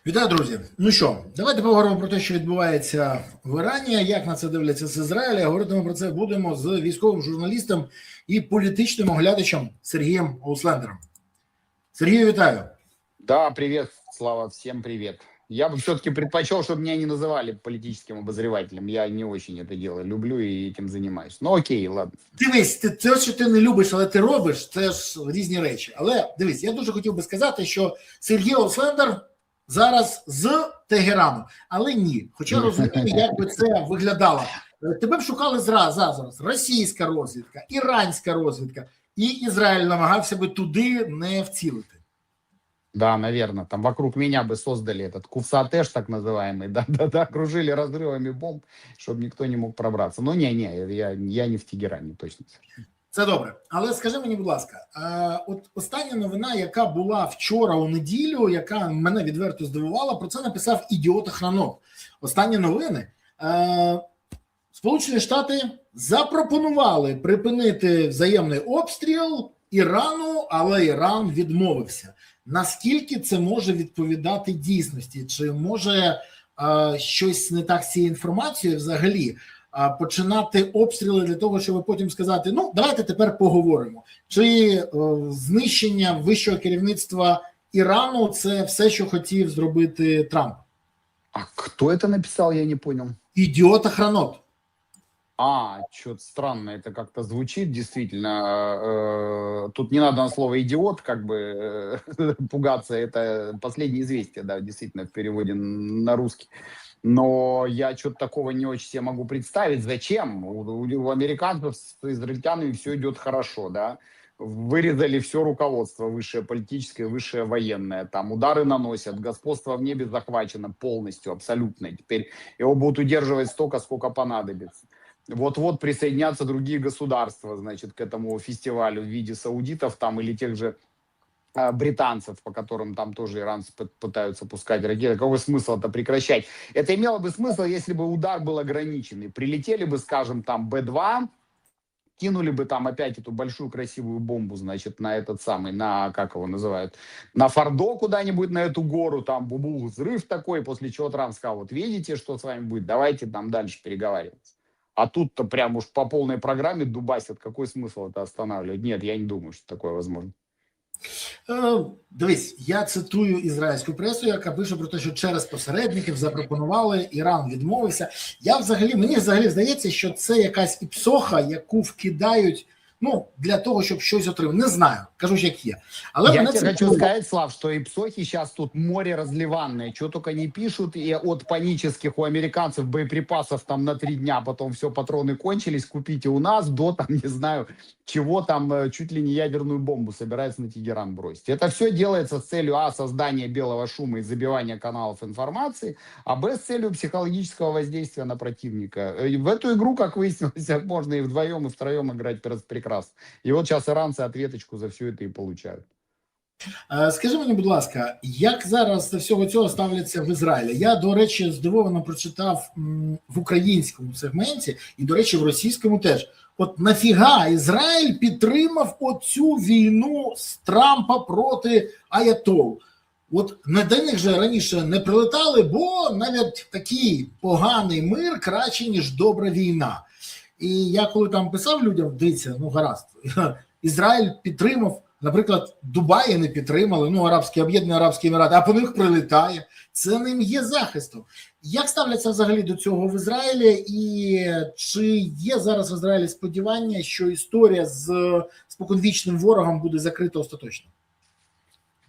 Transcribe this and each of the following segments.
Вітаю, друзі. Ну що, давайте поговоримо про те, що відбувається в Ірані, як на це дивляться з Ізраїля. Говоритимо про це будемо з військовим журналістом і політичним оглядачем Сергієм Ауслендером. Сергію, вітаю. Да, привет, Слава, всем привет. Я бы все-таки предпочел, чтобы меня не называли политическим обозревателем. Я не очень это дело люблю и этим занимаюсь. Ну окей, ладно. Дивись, те, що ти не любиш, але ти робиш, це ж різні речі. Але дивись, я дуже хотів би сказати, що Сергій Ауслендер зараз з Тегерану, але ні. Хоча розумію, як би це виглядало. Тебе б шукали зараз російська розвідка, іранська розвідка, і Ізраїль намагався би туди не вцілити. Да, наверное, там вокруг меня бы создали этот Кувсатеш, так называемый, да, окружили разрывами бомб, чтобы никто не мог пробраться. Ну, я не в Тегеране, точно. Це добре. Але скажи мені, будь ласка, от остання новина, яка була вчора у неділю, яка мене відверто здивувала, про це написав ідіот Охранов. Останні новини. Сполучені Штати запропонували припинити взаємний обстріл Ірану, але Іран відмовився. Наскільки це може відповідати дійсності? Чи може щось не так з цією інформацією взагалі? Починати обстріли для того, щоб потім сказати, ну, давайте тепер поговоримо. Чи знищення вищого керівництва Ірану – це все, що хотів зробити Трамп? А кто это написал, я не понял. Ідіот Охранот. Что-то странно это как-то звучит, действительно. Тут не надо на слово «идиот» как бы пугаться, это последнее известие, да, действительно, в переводе на русский. Но я что-то такого не очень себе могу представить. Зачем? У американцев с израильтянами все идет хорошо, да. Вырезали все руководство, высшее политическое, высшее военное. Там удары наносят, господство в небе захвачено полностью, абсолютно. Теперь его будут удерживать столько, сколько понадобится. Вот-вот присоединятся другие государства, значит, к этому фестивалю в виде саудитов там или тех же британцев, по которым там тоже иранцы пытаются пускать ракеты. Какой смысл это прекращать? Это имело бы смысл, если бы удар был ограниченный. Прилетели бы, скажем, там Б-2, кинули бы там опять эту большую красивую бомбу, значит, на этот самый, на, как его называют, на Фордо куда-нибудь, на эту гору, там бубул, взрыв такой, после чего Трамп сказал, вот видите, что с вами будет, давайте там дальше переговариваться. А тут-то прям уж по полной программе дубасят. Какой смысл это останавливать? Нет, я не думаю, что такое возможно. Дивись, я цитую ізраїльську пресу, яка пише про те, що через посередників запропонували, Іран відмовився. Мені взагалі здається, що це якась іпсоха, яку вкидають, ну, для того, щоб щось отримати. Не знаю, кажу, як є. Але я тебе хочу сказать, Слав, что ипсохи сейчас тут море разливанное, что только не пишут, и от панических у американцев боеприпасов там на 3 дня, потом все, патроны кончились, купите у нас, до там, не знаю, чего там, чуть ли не ядерную бомбу собирается на Тегеран бросить. Это все делается с целью, создания белого шума и забивания каналов информации, а с целью психологического воздействия на противника. И в эту игру, как выяснилось, можно и вдвоем, и втроем играть прекрасно. И вот сейчас иранцы ответочку за все это и получают. Скажи мені, будь ласка, як зараз до всього цього ставляться в Ізраїлі? Я, до речі, здивовано прочитав в українському сегменті і, до речі, в російському теж. От нафіга Ізраїль підтримав оцю війну з Трампа проти аятол? От на них же раніше не прилетали, бо навіть такий поганий мир краще, ніж добра війна. І я коли там писав людям, дивіться, ну гаразд, Ізраїль підтримав, наприклад, Дубаї не підтримали, ну Об'єднані Арабські Емірати, а по них прилітає. Це ним є захистом. Як ставляться взагалі до цього в Ізраїлі, і чи є зараз в Ізраїлі сподівання, що історія з споконвічним ворогом буде закрита остаточно?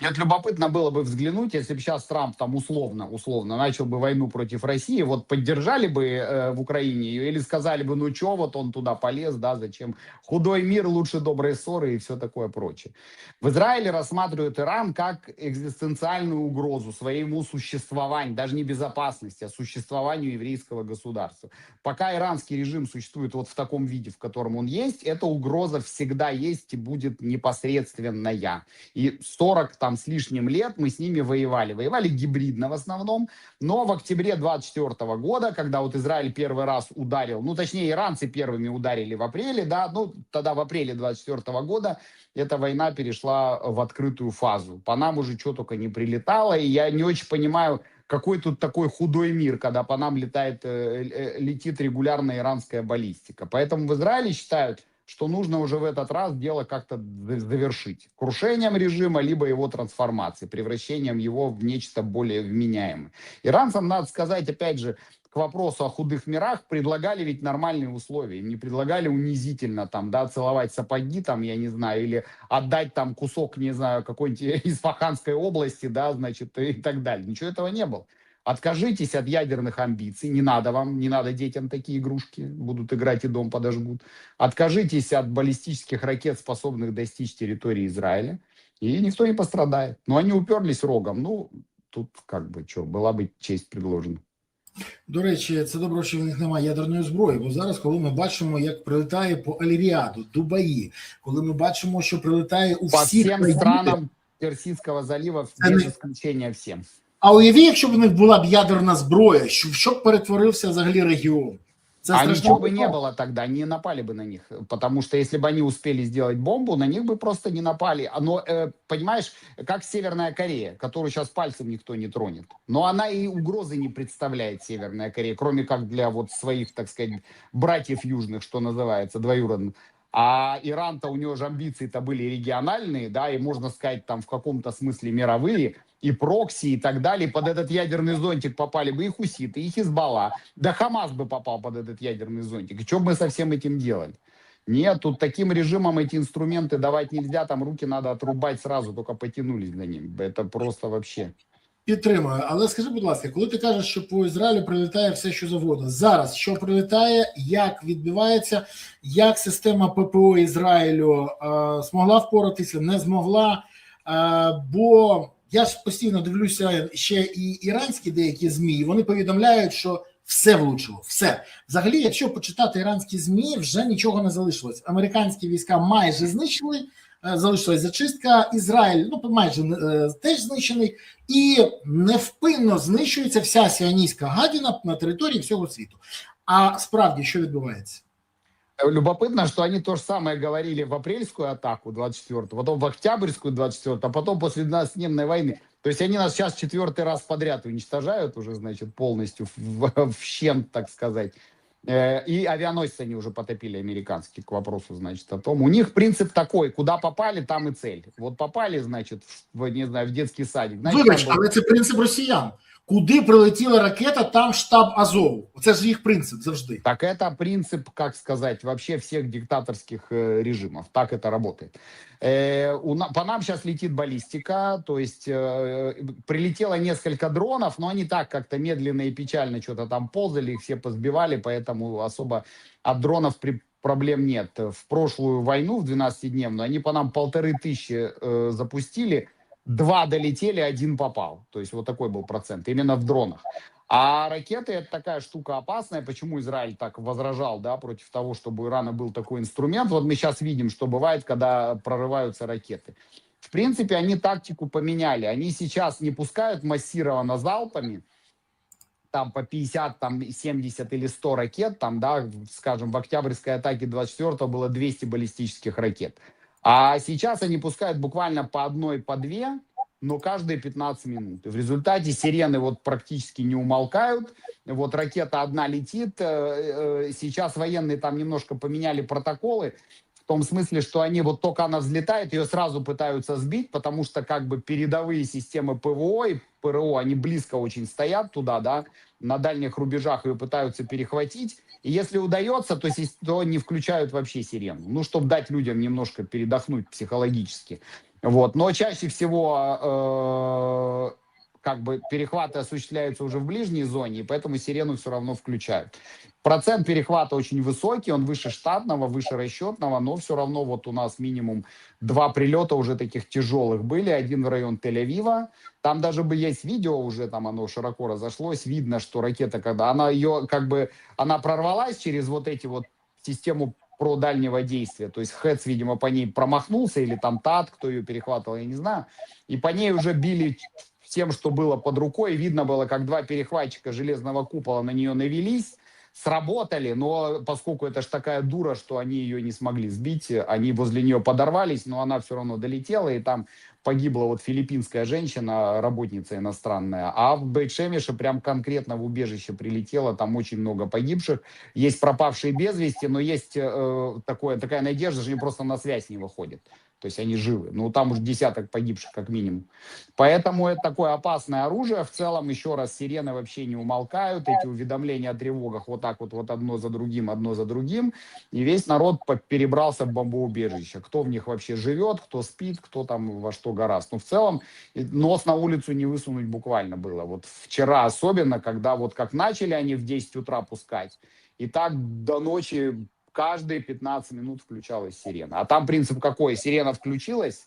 Нет, любопытно было бы взглянуть, если бы сейчас Трамп там условно начал бы войну против России, вот поддержали бы в Украине или сказали бы, ну что, вот он туда полез, да, зачем? Худой мир, лучше добрые ссоры и все такое прочее. В Израиле рассматривают Иран как экзистенциальную угрозу своему существованию, даже не безопасности, а существованию еврейского государства. Пока иранский режим существует вот в таком виде, в котором он есть, эта угроза всегда есть и будет непосредственная. И 40 там там с лишним лет мы с ними воевали. Воевали гибридно в основном, но в октябре 24 года, когда вот Израиль первый раз ударил, ну, точнее, иранцы первыми ударили в апреле, да, ну, тогда в апреле 24 года эта война перешла в открытую фазу. По нам уже что только не прилетало, и я не очень понимаю, какой тут такой худой мир, когда по нам летит регулярная иранская баллистика. Поэтому в Израиле считают, что нужно уже в этот раз дело как-то завершить. Крушением режима, либо его трансформацией, превращением его в нечто более вменяемое. Иранцам, надо сказать, опять же, к вопросу о худых мирах, предлагали ведь нормальные условия. Им не предлагали унизительно там, да, целовать сапоги, там, я не знаю, или отдать там кусок, не знаю, какой-нибудь Исфаханской области, да, значит, и так далее. Ничего этого не было. Откажитесь от ядерных амбиций, не надо вам, не надо детям такие игрушки, будут играть и дом подожгут. Откажитесь от баллистических ракет, способных достичь территории Израиля, и никто не пострадает. Но они уперлись рогом, ну, тут как бы, что, была бы честь предложена. До речі, це добре, що в них немає ядерної зброї, бо зараз, коли ми бачимо, як прилітає по Аль-Ріаду, Дубаї, коли ми бачимо, що прилітає у По всіх всем країнах, странам Персидского залива, без исключения всем. а уяви, якщо б у них була б ядерна зброя, що б перетворився взагалі регіон? Це А страшно. ничего бы не было тогда, не напали бы на них. Потому что если бы они успели сделать бомбу, на них бы просто не напали. Но, понимаешь, как Северная Корея, которую сейчас пальцем никто не тронет. Но она и угрозы не представляет, Северная Корея, кроме как для вот своих, так сказать, братьев южных, что называется, двоюродных. А Иран-то, у него же амбиции-то были региональные, да, и можно сказать, там в каком-то смысле мировые, и прокси, и так далее. Под этот ядерный зонтик попали бы и хуситы, и Хизбалла. Да Хамас бы попал под этот ядерный зонтик. И что бы мы со всем этим делали? Нет, тут таким режимом эти инструменты давать нельзя, там руки надо отрубать сразу, только потянулись за ним. Это просто вообще... Підтримую. Але скажи, будь ласка, коли ти кажеш, що по Ізраїлю прилітає все, що завгодно, зараз що прилітає, як відбувається, як система ППО Ізраїлю змогла впоратися, не змогла, бо я ж постійно дивлюся ще і іранські деякі ЗМІ, і вони повідомляють, що все влучило, все. Взагалі, якщо почитати іранські ЗМІ, вже нічого не залишилось. Американські війська майже знищили, залишилась зачистка, Ізраїль, ну, майже теж знищений, і невпинно знищується вся сіоністська гадіна на території всього світу. А справді, що відбувається? Любопытно, что они то же самое говорили в апрельскую атаку 24-го, потом в октябрьскую 24-го, а потом после 12-дневной войны. То есть они нас сейчас 4-й раз подряд уничтожают уже, значит, полностью в щент, так сказать. И авианосцы они уже потопили американские, к вопросу, значит, о том. У них принцип такой, куда попали, там и цель. Вот попали, значит, не знаю, в детский садик. Значит, вибач, але це принцип росіян. Куди прилетіла ракета, там штаб Азову. Це ж їх принцип завжди. Так это принцип, как сказать, вообще всех диктаторских режимов. Так это работает. По нам сейчас летит баллистика, то есть прилетело несколько дронов, но они так как-то медленно и печально что-то там ползали, их все позбивали, поэтому особо от дронов проблем нет. В прошлую войну, в 12-дневную, они по нам 1500 запустили, 2 долетели, 1 попал. То есть вот такой был процент, именно в дронах. А ракеты — это такая штука опасная. Почему Израиль так возражал, да, против того, чтобы у Ирана был такой инструмент? Вот мы сейчас видим, что бывает, когда прорываются ракеты. В принципе, они тактику поменяли. Они сейчас не пускают массированно залпами, там по 50, там 70 или 100 ракет, там, да, скажем, в октябрьской атаке 24-го было 200 баллистических ракет. А сейчас они пускают буквально по одной, по две, но каждые 15 минут. И в результате сирены вот практически не умолкают. Вот ракета одна летит. Сейчас военные там немножко поменяли протоколы. В том смысле, что они вот только она взлетает, ее сразу пытаются сбить, потому что как бы передовые системы ПВО и ПРО, они близко очень стоят туда, да, на дальних рубежах ее пытаются перехватить. И если удается, то не включают вообще сирену. Ну, чтобы дать людям немножко передохнуть психологически. Вот. Но чаще всего как бы перехваты осуществляются уже в ближней зоне, и поэтому сирену все равно включают. Процент перехвата очень высокий, он выше штатного, выше расчетного, но все равно вот у нас минимум 2 прилета уже таких тяжелых были, один в район Тель-Авива. Там даже есть видео уже, там оно широко разошлось, видно, что ракета, когда она прорвалась через вот эти вот систему про дальнего действия. То есть Хэц, видимо, по ней промахнулся, или там ТАТ, кто ее перехватывал, я не знаю. И по ней уже били тем, что было под рукой. Видно было, как два перехватчика железного купола на нее навелись, сработали, но поскольку это ж такая дура, что они ее не смогли сбить, они возле нее подорвались, но она все равно долетела, и там погибла вот филиппинская женщина, работница иностранная, а в Бейт-Шемише прям конкретно в убежище прилетело, там очень много погибших, есть пропавшие без вести, но есть такая надежда, что они просто на связь не выходят. То есть они живы. Ну, там уж десяток погибших как минимум. Поэтому это такое опасное оружие. В целом, еще раз, сирены вообще не умолкают. Эти уведомления о тревогах вот так вот одно за другим, одно за другим. И весь народ перебрался в бомбоубежище. Кто в них вообще живет, кто спит, кто там во что гораст. Ну, в целом, нос на улицу не высунуть буквально было. Вот вчера особенно, когда вот как начали они в 10 утра пускать, и так до ночи каждые 15 минут включалась сирена. А там принцип какой? Сирена включилась,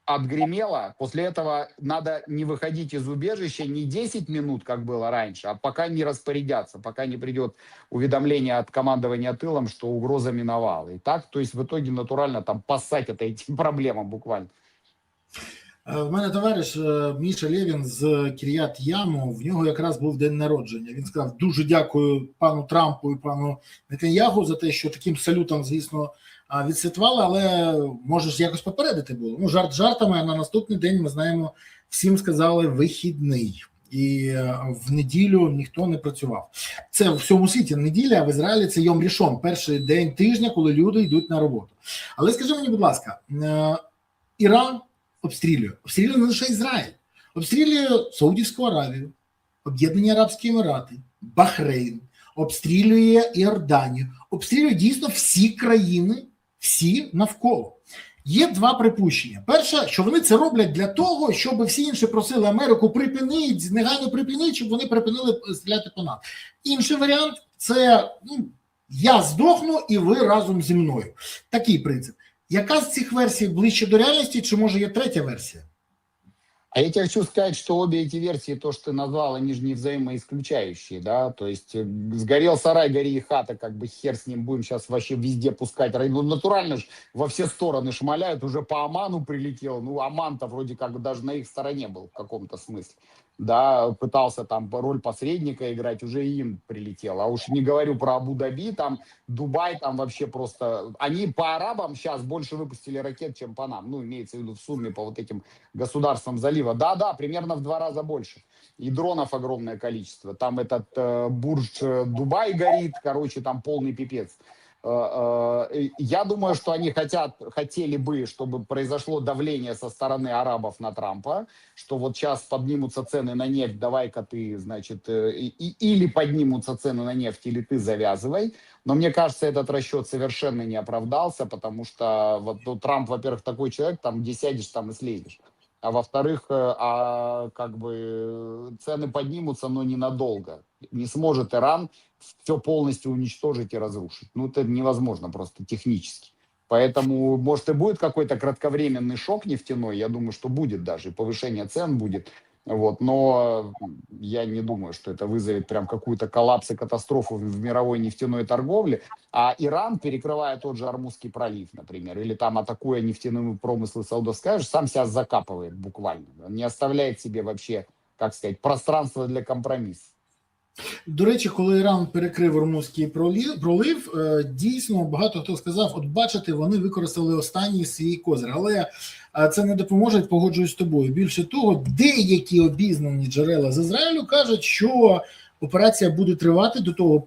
отгремела, после этого надо не выходить из убежища не 10 минут, как было раньше, а пока не распорядятся, пока не придет уведомление от командования тылом, что угроза миновала. И так, то есть в итоге натурально там поссать это этим проблемам буквально. В мене товариш Міша Лєвін з Кір'ят Яму, в нього якраз був день народження. Він сказав, дуже дякую пану Трампу і пану Нетаньяху за те, що таким салютом, звісно, відсвяткували, але може ж якось попередити було. Ну, жарт жартами, а на наступний день, ми знаємо, всім сказали вихідний. І в неділю ніхто не працював. Це в всьому світі неділя, а в Ізраїлі це Йом Рішон, перший день тижня, коли люди йдуть на роботу. Але скажи мені, будь ласка, Іран обстрілює не лише Ізраїль, обстрілює Саудівську Аравію, Об'єднані Арабські Емірати, Бахрейн, обстрілює Іорданію, обстрілює дійсно всі країни, всі навколо. Є два припущення. Перше, що вони це роблять для того, щоб всі інші просили Америку припиніть, негайно припиніть, щоб вони припинили стріляти по нас. Інший варіант – це я здохну і ви разом зі мною. Такий принцип. Яка з цих версій ближче до реальності, чи може є третя версія? А я тебе хочу сказать, что обе эти версии, то, что ты назвал, они же не взаимоисключающие, да, то есть сгорел сарай, гори и хата, как бы хер с ним, будем сейчас вообще везде пускать, ну, натурально же во все стороны шмаляют, уже по Оману прилетел, ну, Оман-то вроде как бы даже на их стороне был в каком-то смысле, да, пытался там роль посредника играть, уже и им прилетел, а уж не говорю про Абу-Даби, там, Дубай, там вообще просто, они по арабам сейчас больше выпустили ракет, чем по нам, ну, имеется в виду в сумме по вот этим государствам залива. Да, примерно в 2 раза больше. И дронов огромное количество. Там этот Бурдж Дубай горит, короче, там полный пипец. Я думаю, что они хотели бы, чтобы произошло давление со стороны арабов на Трампа, что вот сейчас поднимутся цены на нефть, давай-ка ты, значит, или поднимутся цены на нефть, или ты завязывай. Но мне кажется, этот расчет совершенно не оправдался, потому что вот, Трамп, во-первых, такой человек, там, где сядешь, там и слезешь. А во-вторых, как бы цены поднимутся, но ненадолго. Не сможет Иран все полностью уничтожить и разрушить. Ну, это невозможно просто технически. Поэтому, может, и будет какой-то кратковременный шок нефтяной, я думаю, что будет даже, и повышение цен будет. Вот, но я не думаю, что это вызовет прям какую-то коллапс и катастрофу в мировой нефтяной торговле. А Иран, перекрывая тот же Ормузский пролив, например, или там атакуя нефтяные промыслы Саудовской Аравии, сам себя закапывает буквально. Он не оставляет себе вообще, как сказать, пространства для компромиссу. До речі, коли Іран перекрив Ормузький пролив, дійсно багато хто сказав, от бачите, вони використали останній свій козир, але це не допоможе, погоджуюсь з тобою. Більше того, деякі обізнані джерела з Ізраїлю кажуть, що операція буде тривати до того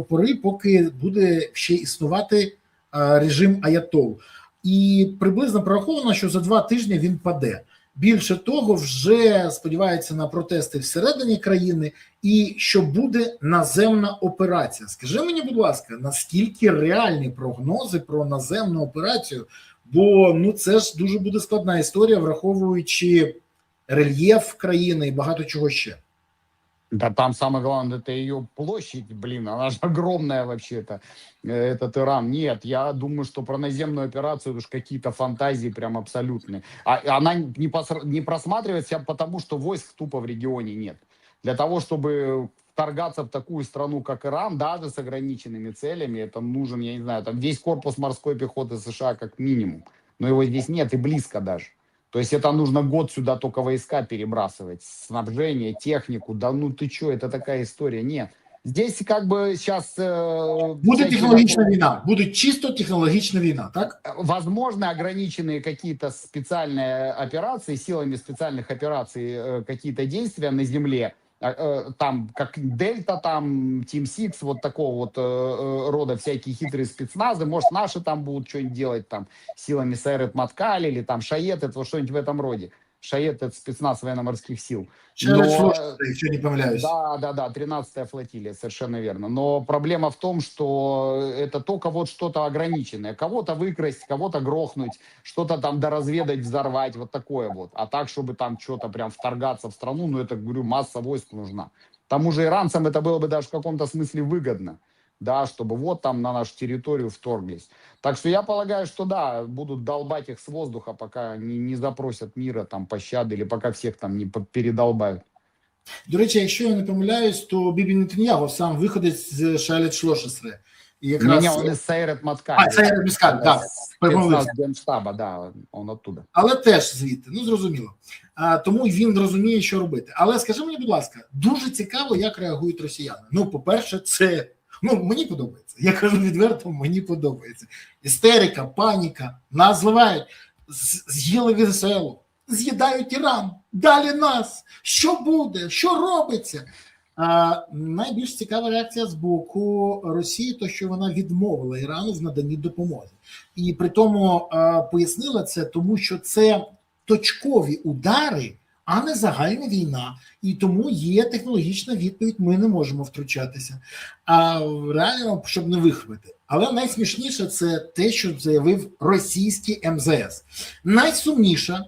пори, поки буде ще існувати режим аятол. І приблизно прораховано, що за 2 тижні він паде. Більше того, вже сподіваються на протести всередині країни і що буде наземна операція. Скажи мені, будь ласка, наскільки реальні прогнози про наземну операцію? Бо ну це ж дуже буде складна історія, враховуючи рельєф країни і багато чого ще. Да там самое главное, это ее площадь, блин, она же огромная вообще-то, этот Иран. Нет, я думаю, что про наземную операцию это уж какие-то фантазии прям абсолютные. А она не просматривается потому, что войск тупо в регионе нет. для того, чтобы вторгаться в такую страну, как Иран, даже с ограниченными целями, это нужен, я не знаю, там весь корпус морской пехоты США как минимум. Но его здесь нет и близко даже. То есть это нужно год сюда только войска перебрасывать, снабжение, технику. Да ну ты что, это такая история. Нет. Здесь как бы сейчас... Буде технологічна війна, буде чисто технологічна війна, так? Возможно, ограниченные какие-то специальные операции, силами специальных операций, какие-то действия на земле, там, как Дельта, там, Team Six, вот такого вот рода всякие хитрые спецназы, может, наши там будут что-нибудь делать, там, силами Сайрет Маткаль или там Шаед, это вот что-нибудь в этом роде. Шаед — это спецназ военно-морских сил. Якщо не помиляюсь. Да, 13-я флотилия, совершенно верно. Но проблема в том, что это только вот что-то ограниченное. Кого-то выкрасть, кого-то грохнуть, что-то там доразведать, взорвать, вот такое вот. А так, чтобы там что-то прям вторгаться в страну, ну это, говорю, масса войск нужна. К тому же иранцам это было бы даже в каком-то смысле выгодно, да, чтобы вот там на нашу территорию вторглись. Так что я полагаю, что да, будут долбать их с воздуха, пока не запросят мира, там, пощады, или пока всех там не передолбают. До речі, якщо я не помиляюсь, то Бібі Нетаньяху сам виходить з Шалет Шлошесре. І якраз... он із Сайрет Маткаль. Сайрет Маткаль, так. Спецназ Генштаба, да, он оттуда. Але теж звідти, ну зрозуміло. Тому він розуміє, що робити. Але скажи мені, будь ласка, дуже цікаво, як реагують росіяни. Ну, по-перше, це... Ну, мені подобається. Я кажу відверто, мені подобається. Істерика, паніка, нас зливають, з'їли Венесуелу, з'їдають Іран, далі нас. Що буде? Що робиться? Найбільш цікава реакція з боку Росії, то що вона відмовила Ірану в наданні допомоги. І при тому пояснила це, тому що це точкові удари, а не загальна війна. І тому є технологічна відповідь, ми не можемо втручатися. А реально, щоб не вихвати. Але найсмішніше це те, що заявив російський МЗС. Найсумніша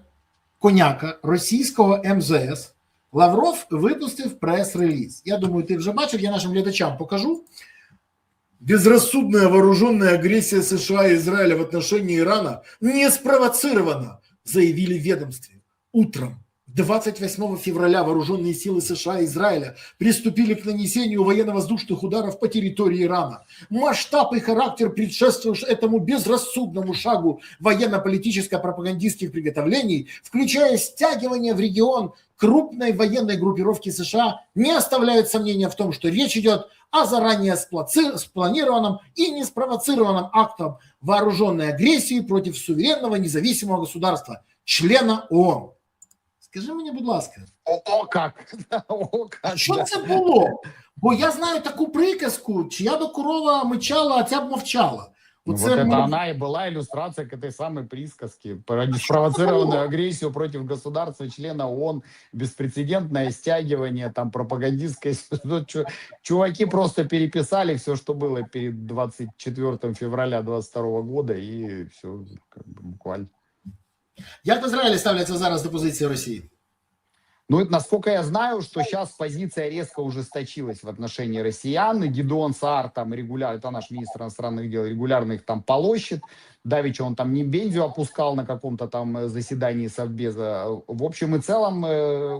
коняка російського МЗС Лавров випустив прес-реліз. Я думаю, ти вже бачив, я нашим глядачам покажу. Безрассудная вооруженная агрессия США и Израиля в отношении Ирана не спровоцирована, заявили в ведомстве. Утром 28 февраля вооруженные силы США и Израиля приступили к нанесению военно-воздушных ударов по территории Ирана. Масштаб и характер предшествующих этому безрассудному шагу военно-политическо-пропагандистских приготовлений, включая стягивание в регион крупной военной группировки США, не оставляют сомнения в том, что речь идет о заранее спланированном и не спровоцированном актом вооруженной агрессии против суверенного независимого государства, члена ООН. Скажи мені, будь ласка, що це було? Бо я знаю таку приказку, чия би корова мичала, а ця б мовчала. Ну, вот это она и была иллюстрация к этой самой присказке. Про спровоцированную агрессию против государства-члена ООН, беспрецедентное стягивание, там пропагандистское... Чуваки просто переписали все, что было перед 24 февраля 22 года, и все как бы буквально. Як в Ізраїлі ставляться зараз до позиції Росії? Ну, насколько я знаю, что сейчас позиция резко ужесточилась в отношении россиян. Гидеон Саар там регулярно, это наш министр иностранных дел, регулярно их там полощет. Давеча он там не бензию опускал на каком-то там заседании Совбеза. В общем и целом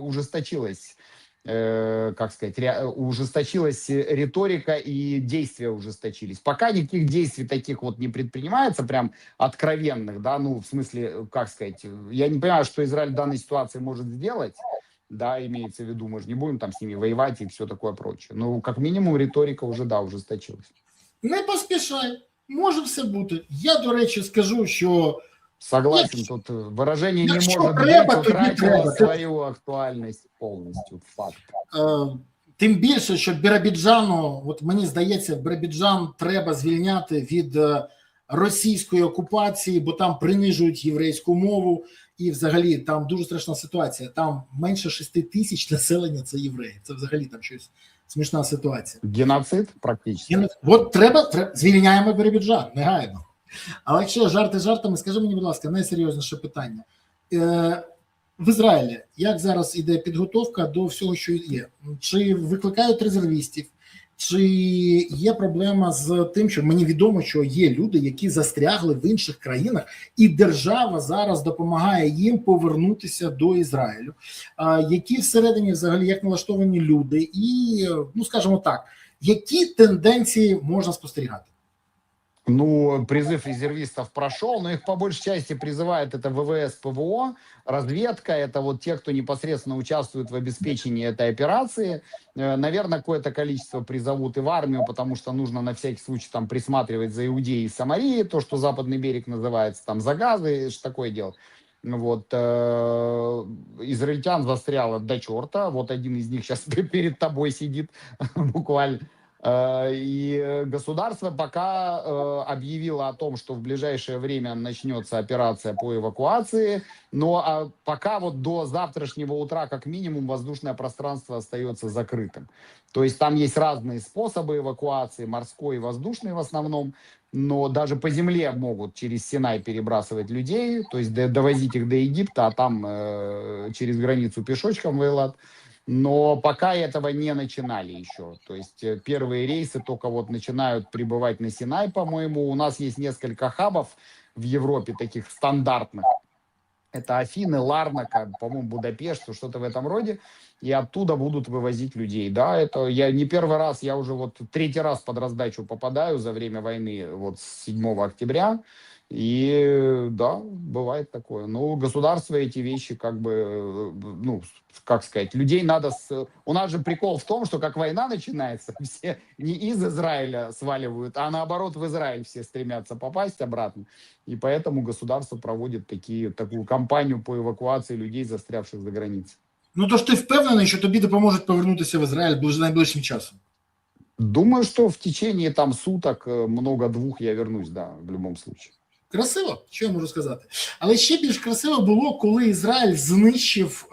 ужесточилась, как сказать, ужесточилась риторика и действия ужесточились. Пока никаких действий таких вот не предпринимается, прям откровенных, да, ну, в смысле, как сказать, я не понимаю, что Израиль в данной ситуации может сделать. Да, имеется в виду, мы же не будем там с ними воевать и все такое прочее. Ну, как минимум, риторика уже, да, ужесточилась. Не поспішай, може все бути. Я, до речі, скажу, що... Согласен, тут выражение не может быть, утратило свою актуальность полностью, факт. Тим більше, що Біробіджану, от мені здається, Біробіджан треба звільняти від російської окупації, бо там принижують єврейську мову. І взагалі там дуже страшна ситуація. Там менше 6 тисяч населення – це євреї. Це взагалі там щось смішна ситуація. Геноцид практично. От треба звільняємо Біробіджан, негайно. Але якщо жарти жартами, скажи мені, будь ласка, найсерйозніше питання. В Ізраїлі як зараз іде підготовка до всього, що є? Чи викликають резервістів? Чи є проблема з тим, що мені відомо, що є люди, які застрягли в інших країнах, і держава зараз допомагає їм повернутися до Ізраїлю? Які всередині взагалі як налаштовані люди, і, ну скажімо так, які тенденції можна спостерігати? Ну, призыв резервистов прошел, но их по большей части призывает это ВВС, ПВО, разведка, это вот те, кто непосредственно участвует в обеспечении этой операции. Наверное, какое-то количество призовут и в армию, потому что нужно на всякий случай там присматривать за Иудеей и Самарией, то, что Западный берег называется, там за Газой, что такое дело. Вот, израильтян застряло до черта, вот один из них сейчас перед тобой сидит буквально. И государство пока объявило о том, что в ближайшее время начнется операция по эвакуации, но пока вот до завтрашнего утра как минимум воздушное пространство остается закрытым. То есть там есть разные способы эвакуации, морской и воздушный в основном, но даже по земле могут через Синай перебрасывать людей, то есть довозить их до Египта, а там через границу пешочком в Эйлат. Но пока этого не начинали еще. То есть первые рейсы только вот начинают прибывать на Синай, по-моему. У нас есть несколько хабов в Европе, таких стандартных. Это Афины, Ларнака, по-моему, Будапешт, что-то в этом роде. И оттуда будут вывозить людей. Да, это я не первый раз, я уже вот третий раз под раздачу попадаю за время войны, вот с 7 октября. И да, бывает такое. Но государство эти вещи как бы, ну, как сказать, людей надо... У нас же прикол в том, что как война начинается, все не из Израиля сваливают, а наоборот в Израиль все стремятся попасть обратно. И поэтому государство проводит такую кампанию по эвакуации людей, застрявших за границей. Ну, то ж ти впевнений, що тобі допоможуть повернутися в Ізраїль найближчим часом? Думаю, что в течение там суток, много-двух я вернусь, да, в любом случае. Красиво, що я можу сказати. Але ще більш красиво було, коли Ізраїль знищив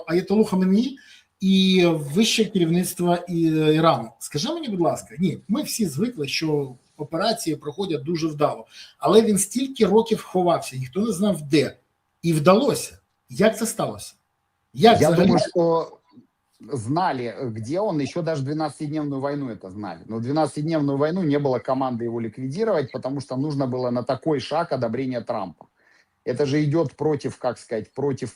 Аятоллу Хаменеї і вище керівництво Ірану. Скажи мені, будь ласка, ні, ми всі звикли, що операції проходять дуже вдало, але він стільки років ховався, ніхто не знав де. І вдалося. Як це сталося? Як Я взагалі? думаю, что знали, где он, еще даже 12-дневную войну это знали. Но 12-дневную войну не было команды его ликвидировать, потому что нужно было на такой шаг одобрения Трампа. Это же идет против, как сказать, против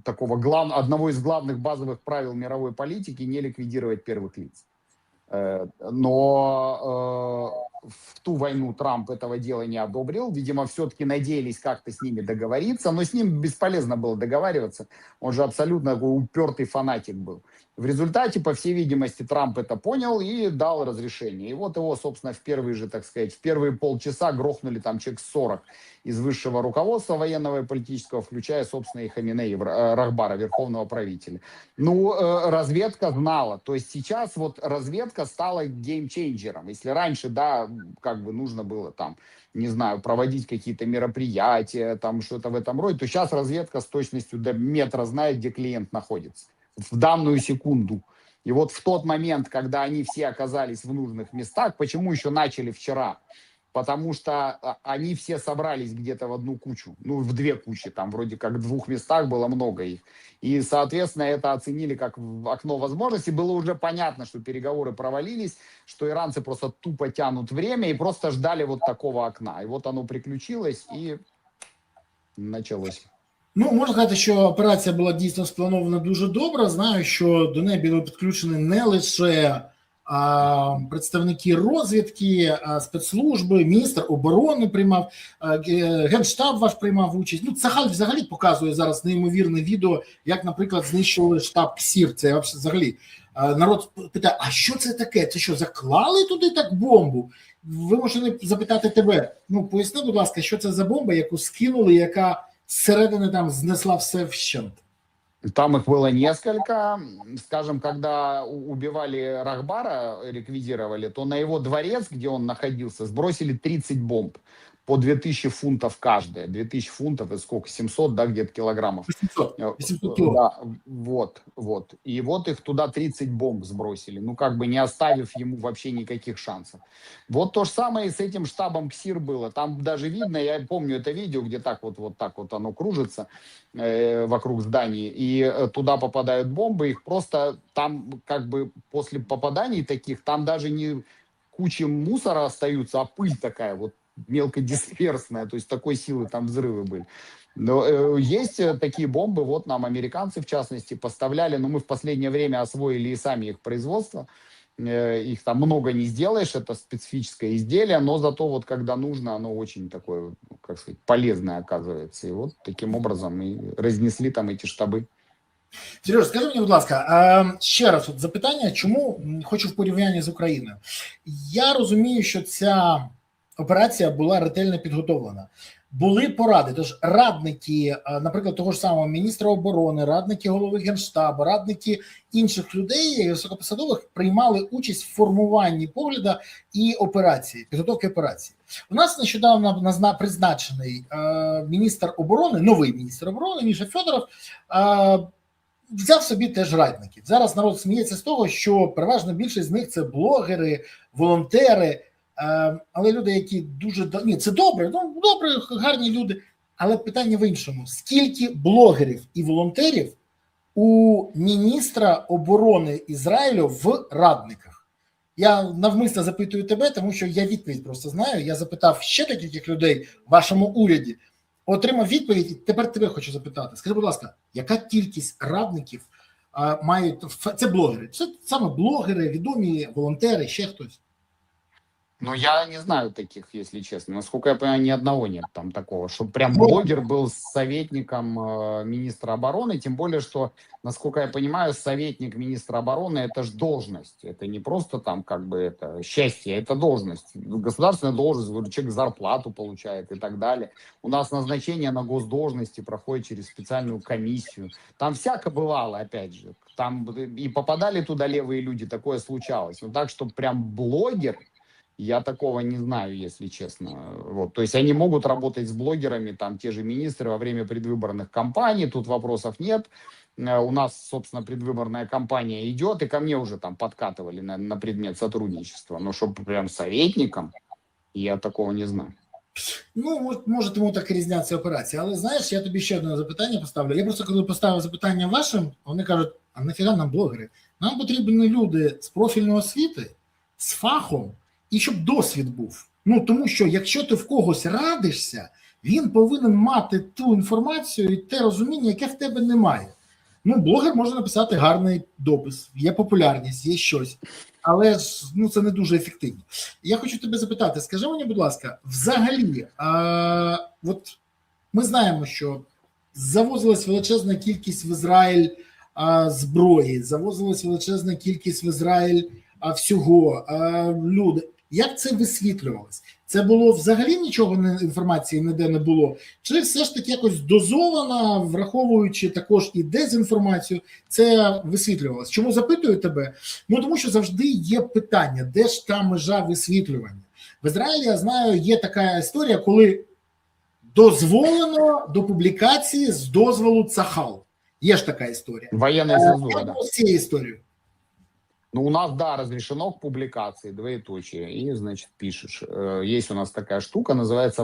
такого одного из главных базовых правил мировой политики — не ликвидировать первых лиц. Но в ту войну Трамп этого дела не одобрил. Видимо, все-таки надеялись как-то с ними договориться, но с ним бесполезно было договариваться. Он же абсолютно такой упертый фанатик был. В результате, по всей видимости, Трамп это понял и дал разрешение. И вот его, собственно, в первые полчаса грохнули там человек 40 из высшего руководства военного и политического, включая, собственно, и Хаминеи, Рахбара, верховного правителя. Ну, разведка знала. То есть сейчас вот разведка стала геймчейнджером. Если раньше, да, как бы нужно было там, не знаю, проводить какие-то мероприятия, там что-то в этом роде, то сейчас разведка с точностью до метра знает, где клиент находится в данную секунду. И вот в тот момент, когда они все оказались в нужных местах, почему еще начали вчера? Потому что они все собрались где-то в одну кучу, ну, в две кучи, там вроде как в 2 местах было много их. И, соответственно, это оценили как окно возможностей. Было уже понятно, что переговоры провалились, что иранцы просто тупо тянут время и просто ждали вот такого окна. И вот оно приключилось и началось. Ну, можна сказати, що операція була дійсно спланована дуже добре. Знаю, що до неї були підключені не лише представники розвідки, спецслужби, міністр оборони приймав, Генштаб ваш приймав участь. Ну, Цахаль взагалі показує зараз неймовірне відео, як, наприклад, знищували штаб КСІР. Це взагалі народ питає, а що це таке? Це що, заклали туди так бомбу? Вимушений запитати тебе. Ну, поясни, будь ласка, що це за бомба, яку скинули, яка зсередини там знесла все вщент? Там их было несколько. Скажем, когда убивали Рахбара, ликвидировали, то на его дворец, где он находился, сбросили 30 бомб. по 2000 фунтов каждая. 2000 фунтов, это сколько? 700, да, где-то килограммов. 800 кило. Да, вот. И вот их туда 30 бомб сбросили, ну, как бы не оставив ему вообще никаких шансов. Вот то же самое и с этим штабом КСИР было. Там даже видно, я помню это видео, где вот так вот оно кружится вокруг зданий, и туда попадают бомбы, их просто там как бы после попаданий таких, там даже не куча мусора остаются, а пыль такая вот мелкодисперсная, то есть такой силы там взрывы были. Но есть такие бомбы, вот нам американцы, в частности, поставляли, но мы в последнее время освоили и сами их производство. Их там много не сделаешь, это специфическое изделие, но зато вот когда нужно, оно очень такое, как сказать, полезное оказывается. И вот таким образом и разнесли там эти штаби. Сереж, скажи мені, будь ласка, ще раз от запитання, чому хочу в порівнянні з Україною. Я розумію, що ця операція була ретельно підготовлена. Були поради, тож радники, наприклад, того ж самого міністра оборони, радники голови Генштабу, радники інших людей, високопосадових, приймали участь в формуванні погляду і операції, підготовки операції. У нас нещодавно призначений міністр оборони, новий міністр оборони, Міша Федоров, взяв собі теж радників. Зараз народ сміється з того, що переважна більшість з них це блогери, волонтери, але люди, які дуже... Ні, це добре, ну, добре, гарні люди, але питання в іншому. Скільки блогерів і волонтерів у міністра оборони Ізраїлю в радниках? Я навмисно запитую тебе, тому що я відповідь просто знаю. Я запитав ще таких людей в вашому уряді, отримав відповідь, і тепер тебе хочу запитати. Скажи, будь ласка, яка кількість радників мають... Це блогери, це саме блогери, відомі волонтери, ще хтось? Ну, я не знаю таких, если честно. Насколько я понимаю, ни одного нет там такого, чтобы прям блогер был советником министра обороны, тем более, что, насколько я понимаю, советник министра обороны – это же должность. Это не просто там как бы это счастье, это должность. Государственная должность, человек зарплату получает и так далее. У нас назначение на госдолжности проходит через специальную комиссию. Там всяко бывало, опять же. Там и попадали туда левые люди, такое случалось. Но так, что прям блогер – я такого не знаю, если честно. Вот. То есть они могут работать с блогерами, там те же министры во время предвыборных кампаний, тут вопросов нет. У нас, собственно, предвыборная кампания идет, и ко мне уже там подкатывали на предмет сотрудничества. Но чтобы прям советником, я такого не знаю. Ну, може, тому так і різняться операції. Але, знаєш, я тобі ще одне запитання поставлю. Я просто, коли поставив запитання вашим, вони кажуть, а нафіга нам блогери? Нам потрібні люди з профільної освіти, з фахом, і щоб досвід був. Ну, тому що, якщо ти в когось радишся, він повинен мати ту інформацію і те розуміння, яке в тебе немає. Ну, блогер може написати гарний допис, є популярність, є щось, але ж, ну, це не дуже ефективно. Я хочу тебе запитати, скажи мені, будь ласка, взагалі, от ми знаємо, що завозилась величезна кількість в Ізраїль зброї, завозилась величезна кількість в Ізраїль всього, люди. Як це висвітлювалось? Це було взагалі нічого, інформації ніде не було? Чи все ж таки якось дозовано, враховуючи також і дезінформацію, це висвітлювалось? Чому запитую тебе? Ну, тому що завжди є питання, де ж та межа висвітлювання? В Ізраїлі, я знаю, є така історія, коли дозволено до публікації з дозволу Цахал. Є ж така історія. Воєнна цензура, да. З цією історією? Ну, у нас, да, разрешено к публикации, двоеточие, и, значит, пишешь. Есть у нас такая штука, называется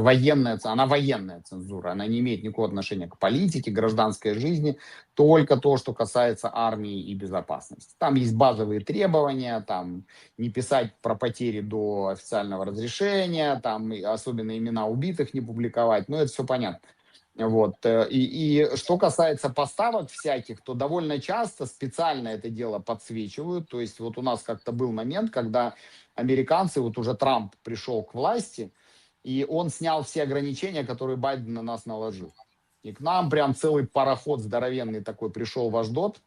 она военная цензура, она не имеет никакого отношения к политике, гражданской жизни, только то, что касается армии и безопасности. Там есть базовые требования, там не писать про потери до официального разрешения, там особенно имена убитых не публиковать, ну, это все понятно. Вот. И что касается поставок всяких, то довольно часто специально это дело подсвечивают. То есть вот у нас как-то был момент, когда американцы, вот уже Трамп пришел к власти, и он снял все ограничения, которые Байден на нас наложил. И к нам прям целый пароход здоровенный такой пришел в Ашдод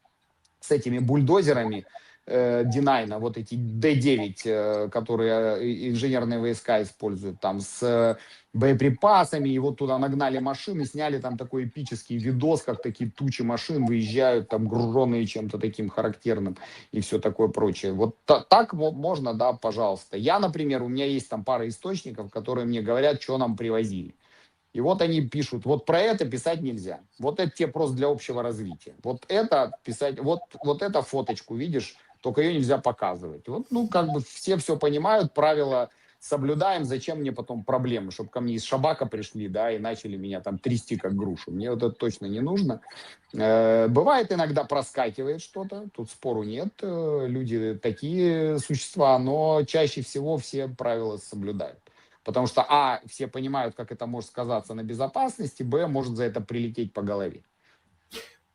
с этими бульдозерами, Динайна, вот эти Д-9, которые инженерные войска используют, там с боеприпасами, и вот туда нагнали машины, сняли там такой эпический видос, как такие тучи машин выезжают, там груженные чем-то таким характерным и все такое прочее. Вот так можно, да, пожалуйста. Я, например, у меня есть там пара источников, которые мне говорят, что нам привозили. И вот они пишут, вот про это писать нельзя. Вот это тебе просто для общего развития. Вот это писать, вот это фоточку, видишь, только ее нельзя показывать. Вот, ну, как бы все понимают, правила соблюдаем, зачем мне потом проблемы, чтобы ко мне из шабака пришли, да, и начали меня там трясти как грушу. Мне вот это точно не нужно. Бывает иногда проскакивает что-то, тут спору нет, люди такие существа, но чаще всего все правила соблюдают. Потому что, а, все понимают, как это может сказаться на безопасности, б, может за это прилететь по голові.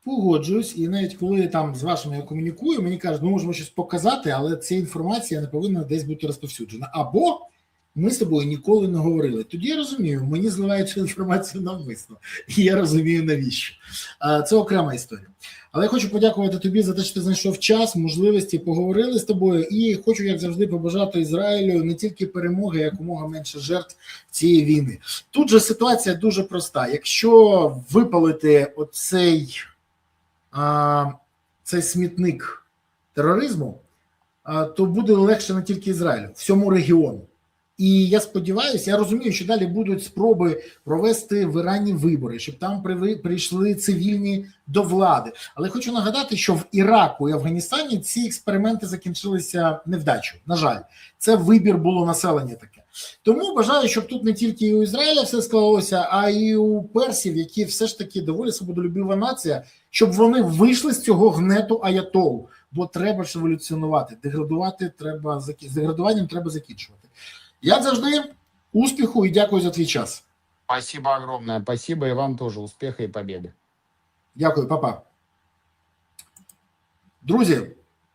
Погоджуюсь, і навіть коли там з вашими я комунікую, мені кажуть, ми можемо щось показати, але ця інформація не повинна десь бути розповсюджена. Або ми з тобою ніколи не говорили. Тоді я розумію, мені зливають цю інформацію навмисно. І я розумію, навіщо. Це окрема історія. Але я хочу подякувати тобі за те, що ти знайшов час, можливості, поговорили з тобою. І хочу, як завжди, побажати Ізраїлю не тільки перемоги, а якомога менше жертв цієї війни. Тут же ситуація дуже проста. Якщо випалити оцей цей смітник тероризму, то буде легше не тільки Ізраїлю, всьому регіону. І я сподіваюся, я розумію, що далі будуть спроби провести в Ірані вибори, щоб там прийшли цивільні до влади. Але хочу нагадати, що в Іраку і Афганістані ці експерименти закінчилися невдачею. На жаль, це вибір було населення таке. Тому бажаю, щоб тут не тільки і у Ізраїля все склалося, а й у персів, які все ж таки доволі свободолюбива нація, щоб вони вийшли з цього гнету аятолу. Бо треба ж еволюціонувати, з деградуванням треба закінчувати. Як завжди, успіху і дякую за твій час. Спасибо огромное. Спасибо и вам тоже. Успеха и победы. Дякую, папа. Друзі,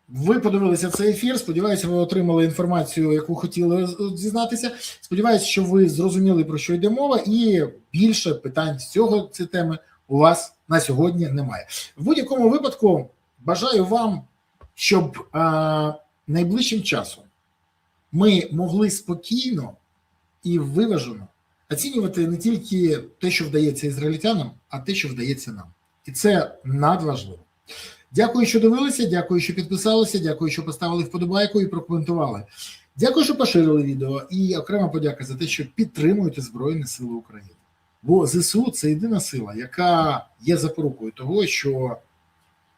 ви подивилися цей ефір. Сподіваюся, ви отримали інформацію, яку хотіли дізнатися. Сподіваюся, що ви зрозуміли, про що йде мова, і більше питань з цієї теми у вас на сьогодні немає. В будь-якому випадку бажаю вам, щоб найближчим часом ми могли спокійно і виважено оцінювати не тільки те, що вдається ізраїльтянам, а те, що вдається нам. І це надважливо. Дякую, що дивилися, дякую, що підписалися, дякую, що поставили вподобайку і прокоментували. Дякую, що поширили відео, і окрема подяка за те, що підтримуєте Збройні Сили України. Бо ЗСУ – це єдина сила, яка є запорукою того, що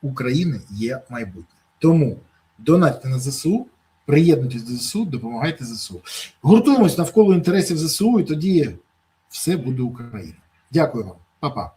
у України є майбутнє. Тому донатьте на ЗСУ, приєднуйтесь до ЗСУ, допомагайте ЗСУ. Гуртуємось навколо інтересів ЗСУ, і тоді все буде Україна. Дякую вам. Па-па.